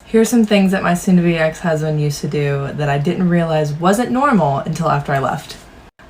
Here's some things that my soon-to-be ex-husband used to do that I didn't realize wasn't normal until after I left.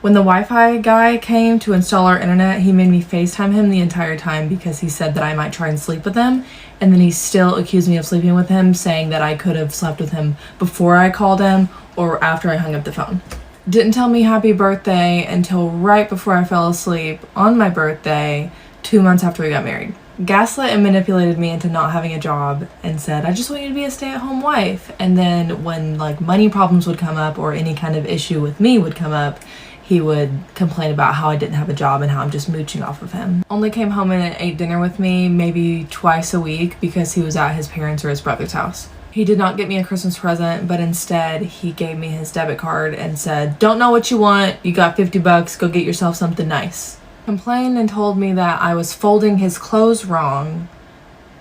When the Wi-Fi guy came to install our internet, he made me FaceTime him the entire time because he said that I might try and sleep with him, and then he still accused me of sleeping with him, saying that I could have slept with him before I called him or after I hung up the phone. Didn't tell me happy birthday until right before I fell asleep on my birthday, 2 months after we got married. Gaslit and manipulated me into not having a job and said, I just want you to be a stay-at-home wife. And then when like money problems would come up or any kind of issue with me would come up, he would complain about how I didn't have a job and how I'm just mooching off of him. Only came home and ate dinner with me maybe twice a week because he was at his parents' or his brother's house. He did not get me a Christmas present, but instead he gave me his debit card and said, don't know what you want, you got $50, go get yourself something nice. Complained and told me that I was folding his clothes wrong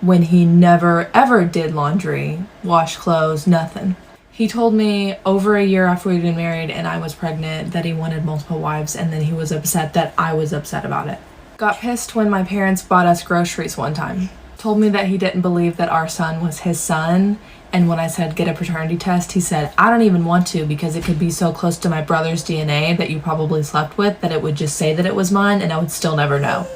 when he never ever did laundry, wash clothes, nothing. He told me over a year after we'd been married and I was pregnant that he wanted multiple wives, and then he was upset that I was upset about it. Got pissed when my parents bought us groceries one time. Told me that he didn't believe that our son was his son, and when I said get a paternity test, he said, I don't even want to because it could be so close to my brother's DNA that you probably slept with that it would just say that it was mine and I would still never know.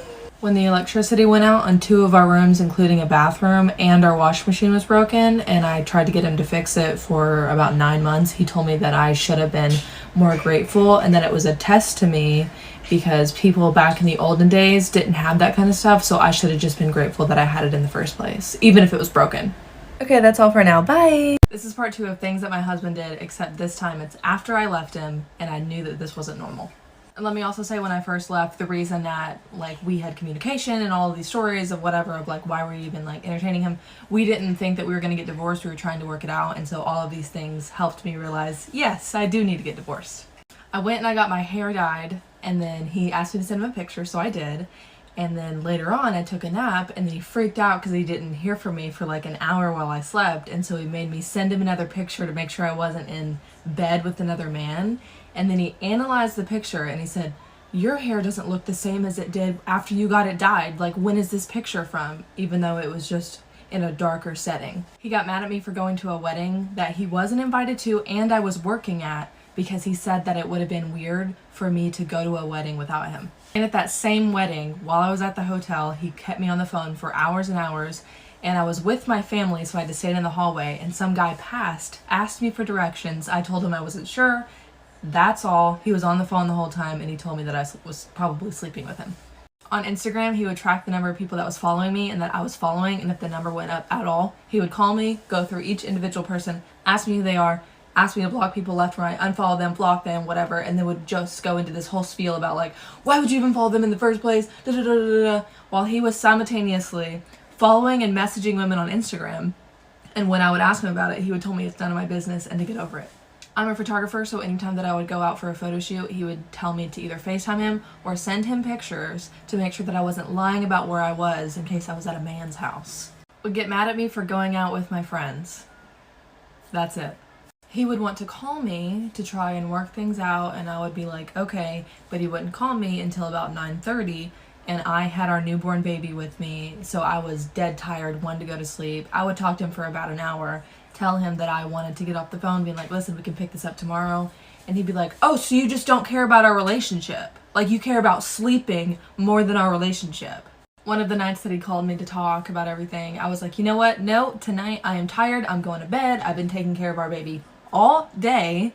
When the electricity went out on 2 of our rooms, including a bathroom, and our washing machine was broken, and I tried to get him to fix it for about 9 months, he told me that I should have been more grateful and that it was a test to me because people back in the olden days didn't have that kind of stuff, so I should have just been grateful that I had it in the first place, even if it was broken. Okay, that's all for now. Bye! This is part 2 of things that my husband did, except this time it's after I left him and I knew that this wasn't normal. And let me also say, when I first left, the reason that like we had communication and all of these stories of whatever, of like why were you even like entertaining him, we didn't think that we were going to get divorced. We were trying to work it out, and so all of these things helped me realize, yes, I do need to get divorced. I went and I got my hair dyed, and then he asked me to send him a picture, so I did. And then later on I took a nap, and then he freaked out because he didn't hear from me for like an hour while I slept, and so he made me send him another picture to make sure I wasn't in bed with another man. And then he analyzed the picture and he said, your hair doesn't look the same as it did after you got it dyed. Like, when is this picture from? Even though it was just in a darker setting. He got mad at me for going to a wedding that he wasn't invited to and I was working at, because he said that it would have been weird for me to go to a wedding without him. And at that same wedding, while I was at the hotel, he kept me on the phone for hours and hours, and I was with my family, so I had to stand in the hallway, and some guy passed, asked me for directions. I told him I wasn't sure. That's all. He was on the phone the whole time, and he told me that I was probably sleeping with him. On Instagram, he would track the number of people that was following me and that I was following, and if the number went up at all, he would call me, go through each individual person, ask me who they are, ask me to block people left and right, unfollow them, block them, whatever, and then would just go into this whole spiel about like, why would you even follow them in the first place, da da da da da, while he was simultaneously following and messaging women on Instagram. And when I would ask him about it, he would tell me it's none of my business and to get over it. I'm a photographer, so anytime that I would go out for a photo shoot, he would tell me to either FaceTime him or send him pictures to make sure that I wasn't lying about where I was in case I was at a man's house. Would get mad at me for going out with my friends. That's it. He would want to call me to try and work things out, and I would be like, okay, but he wouldn't call me until about 9:30, and I had our newborn baby with me, so I was dead tired, wanted to go to sleep. I would talk to him for about an hour, tell him that I wanted to get off the phone, being like, listen, we can pick this up tomorrow. And he'd be like, oh, so you just don't care about our relationship? Like, you care about sleeping more than our relationship? One of the nights that he called me to talk about everything, I was like, you know what? No, tonight I am tired. I'm going to bed. I've been taking care of our baby all day.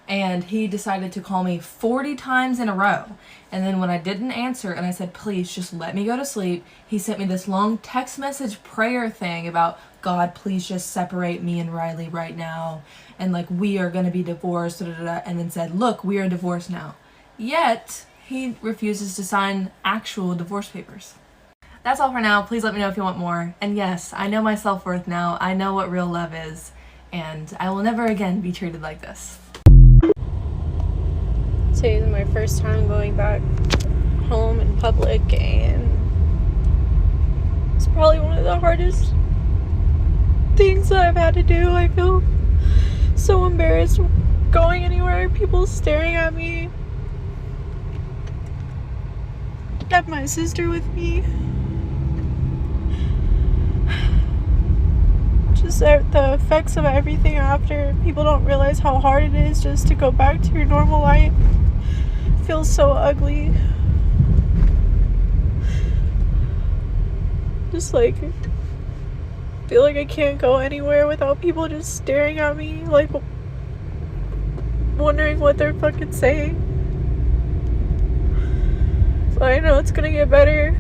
And he decided to call me 40 times in a row. And then when I didn't answer and I said, please just let me go to sleep, he sent me this long text message prayer thing about, God, please just separate me and Riley right now. And like, we are going to be divorced, da, da, da, and then said, look, we are divorced now. Yet, he refuses to sign actual divorce papers. That's all for now. Please let me know if you want more. And yes, I know my self-worth now. I know what real love is. And I will never again be treated like this. Today's my first time going back home in public, and it's probably one of the hardest things that I've had to do. I feel so embarrassed going anywhere, people staring at me. I have my sister with me. Just just the effects of everything after. People don't realize how hard it is just to go back to your normal life. It feels so ugly. Just like, feel like I can't go anywhere without people just staring at me, like wondering what they're fucking saying. So I know it's gonna get better.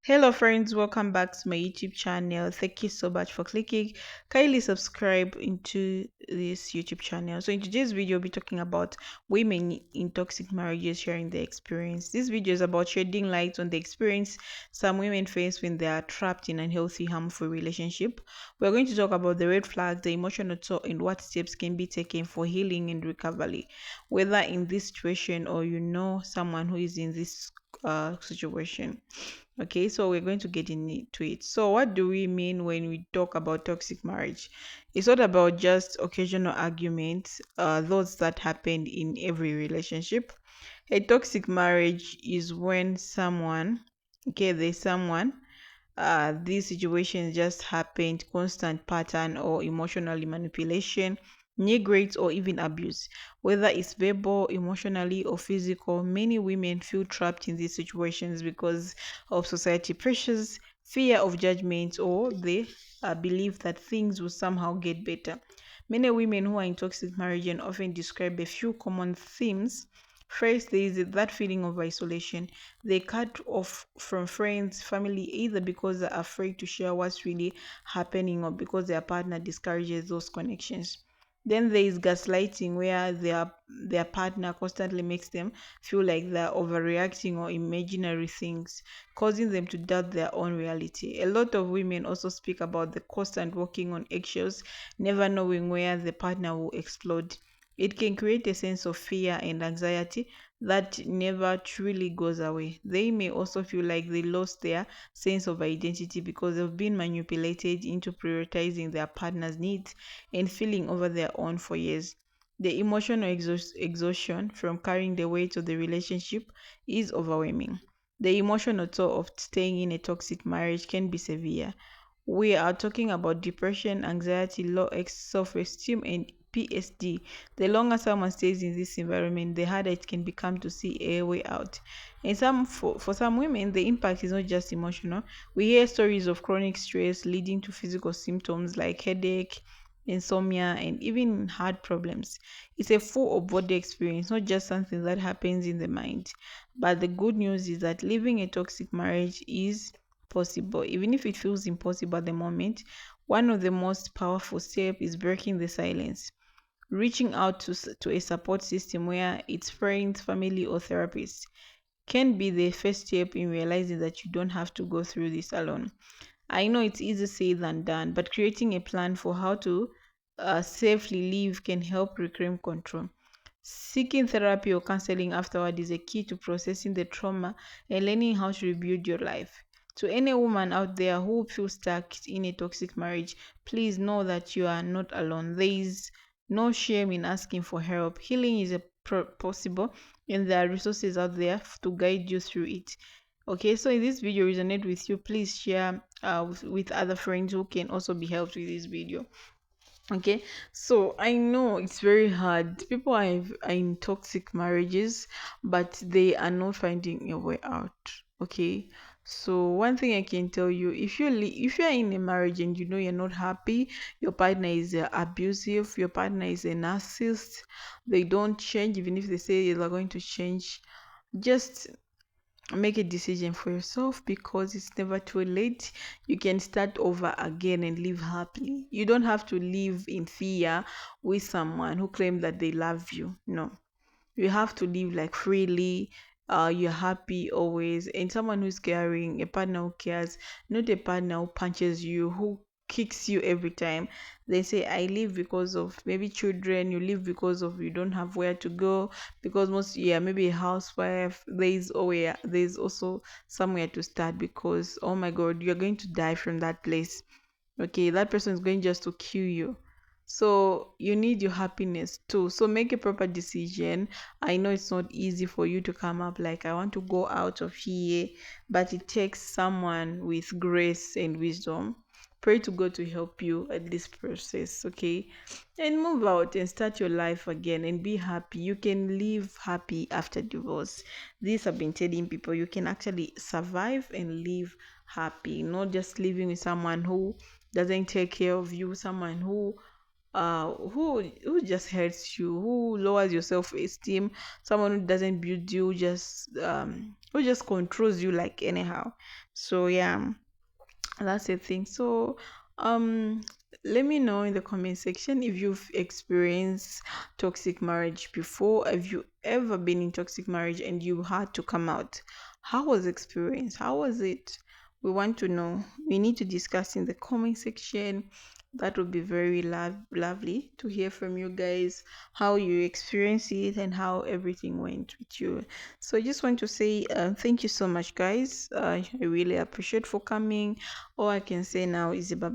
Hello friends, welcome back to my YouTube channel. Thank you so much for clicking. Kindly subscribe into this YouTube channel. So in today's video, we'll be talking about women in toxic marriages sharing their experience. This video is about shedding light on the experience some women face when they are trapped in an unhealthy, harmful relationship. We're going to talk about the red flags, the emotional toll, and what steps can be taken for healing and recovery. Whether in this situation or you know someone who is in this situation. Okay, so we're going to get into it. So what do we mean when we talk about toxic marriage? It's not about just occasional arguments, those that happen in every relationship. A toxic marriage is when someone, okay, there's someone, these situations just happened, constant pattern or emotionally manipulation, neglect or even abuse, whether it's verbal, emotionally or physical. Many women feel trapped in these situations because of society pressures, fear of judgment, or they believe that things will somehow get better. Many women who are in toxic marriage and often describe a few common themes. First, there is that feeling of isolation. They cut off from friends, family, either because they're afraid to share what's really happening or because their partner discourages those connections. Then there is gaslighting, where their partner constantly makes them feel like they're overreacting or imaginary things, causing them to doubt their own reality. A lot of women also speak about the constant walking on eggshells, never knowing where the partner will explode. It can create a sense of fear and anxiety that never truly goes away. They may also feel like they lost their sense of identity because they've been manipulated into prioritizing their partner's needs and feeling over their own for years. The emotional exhaustion from carrying the weight of the relationship is overwhelming. The emotional toll of staying in a toxic marriage can be severe. We are talking about depression, anxiety, low self esteem, and PSD. The longer someone stays in this environment, the harder it can become to see a way out. And for some women, the impact is not just emotional. We hear stories of chronic stress leading to physical symptoms like headache, insomnia, and even heart problems. It's a full of body experience, not just something that happens in the mind. But the good news is that living a toxic marriage is possible, even if it feels impossible at the moment. One of the most powerful steps is breaking the silence. Reaching out to a support system, where it's friends, family, or therapists, can be the first step in realizing that you don't have to go through this alone. I know it's easier said than done, but creating a plan for how to safely leave can help reclaim control. Seeking therapy or counseling afterward is a key to processing the trauma and learning how to rebuild your life. To any woman out there who feels stuck in a toxic marriage, please know that you are not alone. There is no shame in asking for help. Healing is possible, and there are resources out there to guide you through it. Okay, so if this video resonate with you, please share with other friends who can also be helped with this video. Okay, so I know it's very hard. People are in toxic marriages, but they are not finding a way out. Okay, so one thing I can tell you, if you're in a marriage and you know you're not happy, your partner is abusive, your partner is a narcissist, they don't change, even if they say they're going to change, just make a decision for yourself, because it's never too late. You can start over again and live happily. You don't have to live in fear with someone who claims that they love you. No, you have to live like freely. You're happy always, and someone who's caring, a partner who cares, not a partner who punches you, who kicks you every time. They say, I live because of maybe children, you live because of you don't have where to go, because most, yeah, maybe a housewife, there's also somewhere to start, because oh my god, you're going to die from that place. Okay, that person is going just to kill you. So you need your happiness too. So make a proper decision. I know it's not easy for you to come up like, I want to go out of here, but it takes someone with grace and wisdom. Pray to God to help you at this process, okay? And move out and start your life again and be happy. You can live happy after divorce. This I've been telling people, you can actually survive and live happy, not just living with someone who doesn't take care of you, someone who just hurts you, who lowers your self-esteem, someone who doesn't build you, just who just controls you like anyhow. So yeah, that's the thing. So um let me know in the comment section if you've experienced toxic marriage before. Have you ever been in toxic marriage and you had to come out? How was the experience? How was it? We want to know. We need to discuss in the comment section. That would be very lovely to hear from you guys, how you experience it and how everything went with you. So I just want to say thank you so much, guys. I really appreciate for coming. All I can say now is bye.